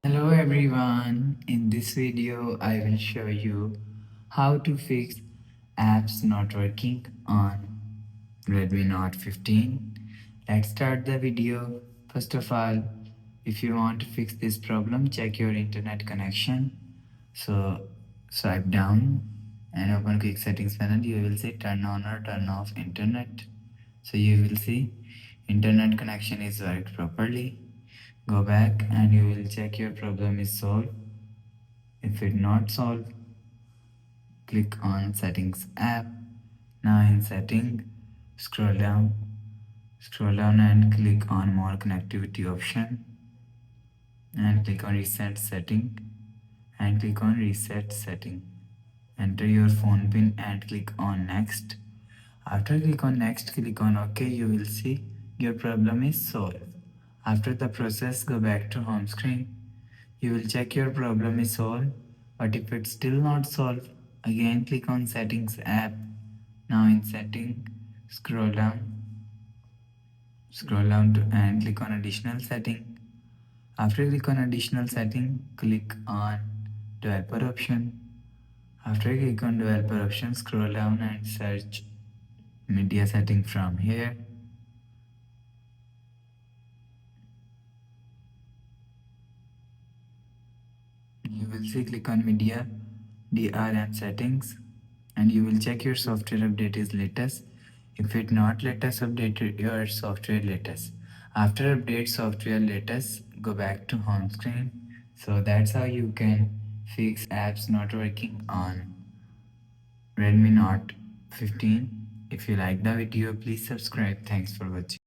Hello everyone, in this video I will show you how to fix apps not working on Redmi Note 15. Let's start the video. First of all, if you want to fix this problem, check your internet connection. So swipe down and open quick settings panel. You will see turn on or turn off internet. So you will see internet connection is worked properly. Go back and you will check your problem is solved. If it not solved, click on settings app. Now in setting, scroll down and click on more connectivity option and click on reset setting and click on reset setting. Enter your phone pin and click on next. After click on next, click on OK. You will see your problem is solved. After the process, go back to home screen. You will check your problem is solved, but if it's still not solved, again click on settings app. Now in setting, scroll down, and click on additional setting. After click on additional setting, click on developer option. After click on developer option, scroll down and search media setting from here. You will see click on media DRM settings and you will check your software update is latest. If it not latest, update your software latest. After update software latest, go back to home screen. So that's how you can fix apps not working on Redmi Note 15. If you like the video, please subscribe. Thanks for watching.